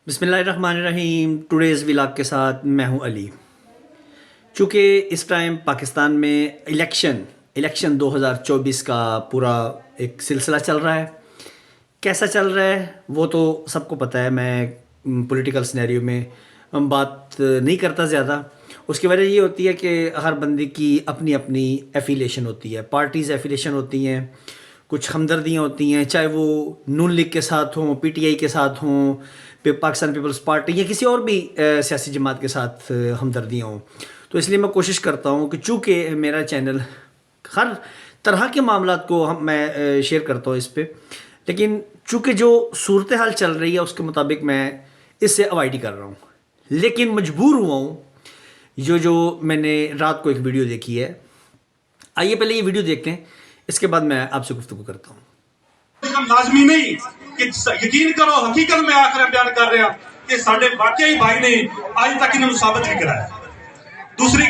بسم اللہ الرحمن الرحیم. ٹوڈیز ولاگ کے ساتھ میں ہوں علی. چونکہ اس ٹائم پاکستان میں الیکشن 2024 کا پورا ایک سلسلہ چل رہا ہے. کیسا چل رہا ہے وہ تو سب کو پتہ ہے. میں پولیٹیکل سینیریو میں بات نہیں کرتا زیادہ. اس کی وجہ یہ ہوتی ہے کہ ہر بندے کی اپنی اپنی ایفیلیشن ہوتی ہے, پارٹیز ایفیلیشن ہوتی ہیں, کچھ ہمدردیاں ہوتی ہیں, چاہے وہ نون لیگ کے ساتھ ہوں, پی ٹی آئی کے ساتھ ہوں, پاکستان پیپلز پارٹی یا کسی اور بھی سیاسی جماعت کے ساتھ ہمدردیاں ہوں. تو اس لیے میں کوشش کرتا ہوں کہ چونکہ میرا چینل ہر طرح کے معاملات کو میں شیئر کرتا ہوں اس پہ, لیکن چونکہ جو صورتحال چل رہی ہے اس کے مطابق میں اس سے اوائڈ ہی کر رہا ہوں. لیکن مجبور ہوا ہوں. جو میں نے رات کو ایک ویڈیو دیکھی ہے, آئیے پہلے یہ ویڈیو دیکھتے ہیں, اس کے بعد میں آپ سے گفتگو کرتا ہوں. لازمی نہیں کہ یقین کرو, حقیقت میں آ کر بیان کر رہے ہیں کہ سارے واقعی بھائی نے آج تک انہوں ثابت نہیں کرایا. دوسری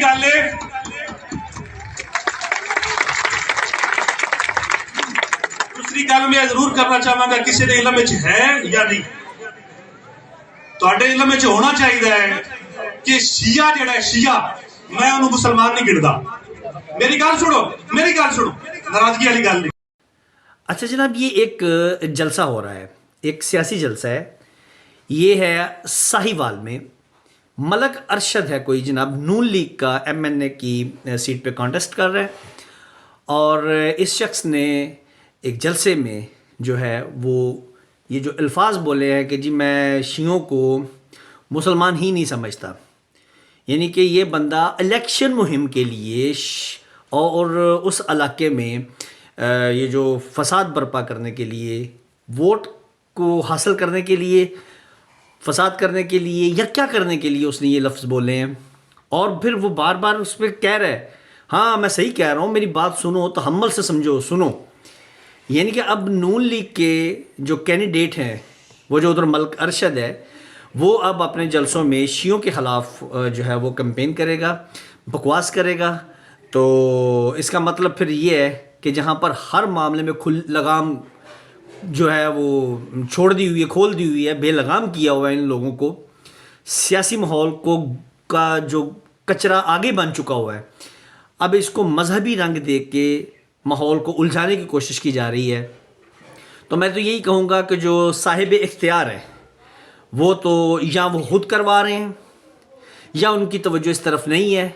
گل میں ضرور کرنا چاہوں گا, کسی کے علم ہے یا نہیں, تے علم ہونا چاہیے کہ شیعہ جڑا ہے شیعہ, میں انہوں مسلمان نہیں گنتا. میری گل سنو, ناراضگی والی گل نہیں. اچھا جناب, یہ ایک جلسہ ہو رہا ہے, ایک سیاسی جلسہ ہے. یہ ہے ساہیوال میں. ملک ارشد ہے کوئی جناب, نون لیگ کا ایم این اے کی سیٹ پہ کانٹیسٹ کر رہا ہے, اور اس شخص نے ایک جلسے میں جو ہے وہ یہ جو الفاظ بولے ہیں کہ جی میں شیعوں کو مسلمان ہی نہیں سمجھتا. یعنی کہ یہ بندہ الیکشن مہم کے لیے اور اس علاقے میں یہ جو فساد برپا کرنے کے لیے, ووٹ کو حاصل کرنے کے لیے, فساد کرنے کے لیے یا کیا کرنے کے لیے اس نے یہ لفظ بولے ہیں. اور پھر وہ بار بار اس پہ کہہ رہا ہے ہاں میں صحیح کہہ رہا ہوں, میری بات سنو, تحمل سے سمجھو, سنو. یعنی کہ اب نون لیگ کے جو کینڈیڈیٹ ہیں, وہ جو ادھر ملک ارشد ہے, وہ اب اپنے جلسوں میں شیعوں کے خلاف جو ہے وہ کمپین کرے گا, بکواس کرے گا. تو اس کا مطلب پھر یہ ہے کہ جہاں پر ہر معاملے میں لگام جو ہے وہ چھوڑ دی ہوئی ہے, کھول دی ہوئی ہے, بے لگام کیا ہوا ہے ان لوگوں کو, سیاسی ماحول کا جو کچرا آگے بن چکا ہوا ہے, اب اس کو مذہبی رنگ دے کے ماحول کو الجھانے کی کوشش کی جا رہی ہے. تو میں تو یہی کہوں گا کہ جو صاحب اختیار ہیں وہ تو یا وہ خود کروا رہے ہیں یا ان کی توجہ اس طرف نہیں ہے,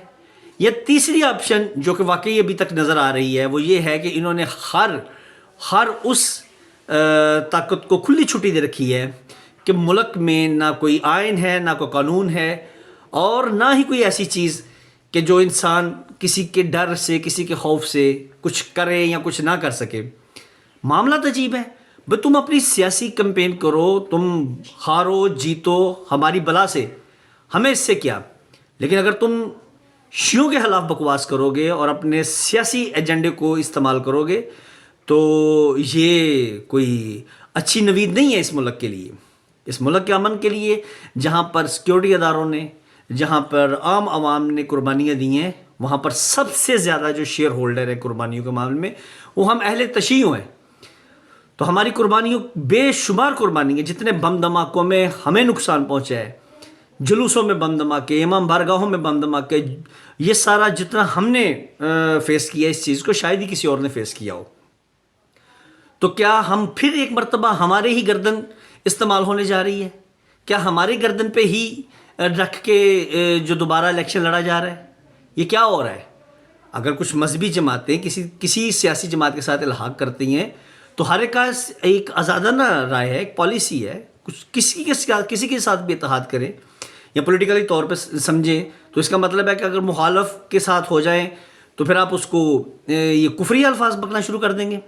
یا تیسری آپشن جو کہ واقعی ابھی تک نظر آ رہی ہے وہ یہ ہے کہ انہوں نے ہر اس طاقت کو کھلی چھٹی دے رکھی ہے کہ ملک میں نہ کوئی آئین ہے, نہ کوئی قانون ہے, اور نہ ہی کوئی ایسی چیز کہ جو انسان کسی کے ڈر سے, کسی کے خوف سے کچھ کرے یا کچھ نہ کر سکے. معاملات عجیب ہے. بھئی تم اپنی سیاسی کمپین کرو, تم ہارو جیتو ہماری بلا سے, ہمیں اس سے کیا. لیکن اگر تم شیعوں کے خلاف بکواس کرو گے اور اپنے سیاسی ایجنڈے کو استعمال کرو گے تو یہ کوئی اچھی نوید نہیں ہے اس ملک کے لیے, اس ملک کے امن کے لیے, جہاں پر سیکیورٹی اداروں نے, جہاں پر عام عوام نے قربانیاں دی ہیں, وہاں پر سب سے زیادہ جو شیئر ہولڈر ہے قربانیوں کے معاملے میں وہ ہم اہل تشیع ہیں. تو ہماری قربانیوں, بے شمار قربانی ہیں, جتنے بم دھماکوں میں ہمیں نقصان پہنچا ہے, جلوسوں میں بم دھماکے, امام بارگاہوں میں بم دھماکے, یہ سارا جتنا ہم نے فیس کیا اس چیز کو شاید ہی کسی اور نے فیس کیا ہو. تو کیا ہم پھر ایک مرتبہ ہمارے ہی گردن استعمال ہونے جا رہی ہے؟ کیا ہمارے گردن پہ ہی رکھ کے جو دوبارہ الیکشن لڑا جا رہا ہے؟ یہ کیا ہو رہا ہے؟ اگر کچھ مذہبی جماعتیں کسی سیاسی جماعت کے ساتھ الحاق کرتی ہیں تو ہر ایک کا ایک آزادانہ رائے ہے, ایک پالیسی ہے, کچھ کسی کے ساتھ بھی اتحاد کریں یا پولیٹیکلی طور پہ سمجھیں. تو اس کا مطلب ہے کہ اگر مخالف کے ساتھ ہو جائیں تو پھر آپ اس کو یہ کفری الفاظ بکنا شروع کر دیں گے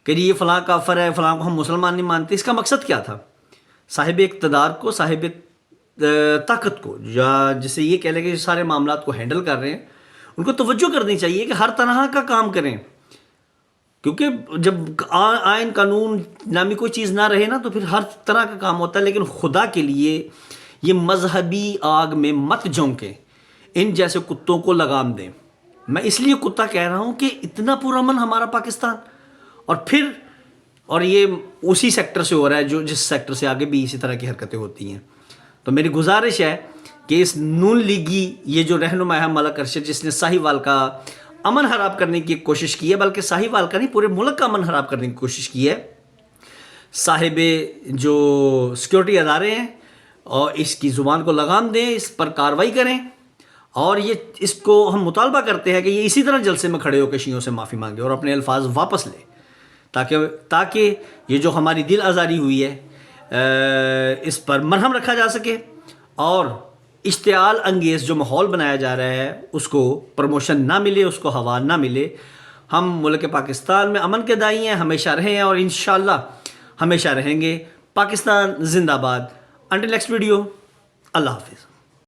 کہ جی یہ فلاں کافر ہے, فلاں کو ہم مسلمان نہیں مانتے. اس کا مقصد کیا تھا؟ صاحب اقتدار کو, صاحب طاقت کو, یا جسے یہ کہہ لیں کہ سارے معاملات کو ہینڈل کر رہے ہیں, ان کو توجہ کرنی چاہیے کہ ہر طرح کا کام کریں. کیونکہ جب آئین قانون نامی کوئی چیز نہ رہے نا تو پھر ہر طرح کا کام ہوتا ہے. لیکن خدا کے لیے یہ مذہبی آگ میں مت جھونکیں, ان جیسے کتوں کو لگام دیں. میں اس لیے کتا کہہ رہا ہوں کہ اتنا پرامن ہمارا پاکستان, اور پھر اور یہ اسی سیکٹر سے ہو رہا ہے جو جس سیکٹر سے آگے بھی اسی طرح کی حرکتیں ہوتی ہیں. تو میری گزارش ہے کہ اس نون لیگی یہ جو رہنما ہے ملک ارشد، جس نے ساہیوال کا امن خراب کرنے کی کوشش کی ہے، بلکہ ساہیوال کا نہیں پورے ملک کا امن خراب کرنے کی کوشش کی ہے، صاحب جو سیکیورٹی ادارے ہیں اور اس کی زبان کو لگام دیں، اس پر کارروائی کریں. اور یہ اس کو ہم مطالبہ کرتے ہیں کہ یہ اسی طرح جلسے میں کھڑے ہو کے شیعوں سے معافی مانگے اور اپنے الفاظ واپس لے، تاکہ یہ جو ہماری دل آزاری ہوئی ہے اس پر مرہم رکھا جا سکے اور اشتعال انگیز جو ماحول بنایا جا رہا ہے اس کو پروموشن نہ ملے، اس کو ہوا نہ ملے. ہم ملک پاکستان میں امن کے دائی ہیں، ہمیشہ رہے ہیں اور انشاءاللہ ہمیشہ رہیں گے. پاکستان زندہ باد. انٹل نیکسٹ ویڈیو، اللہ حافظ.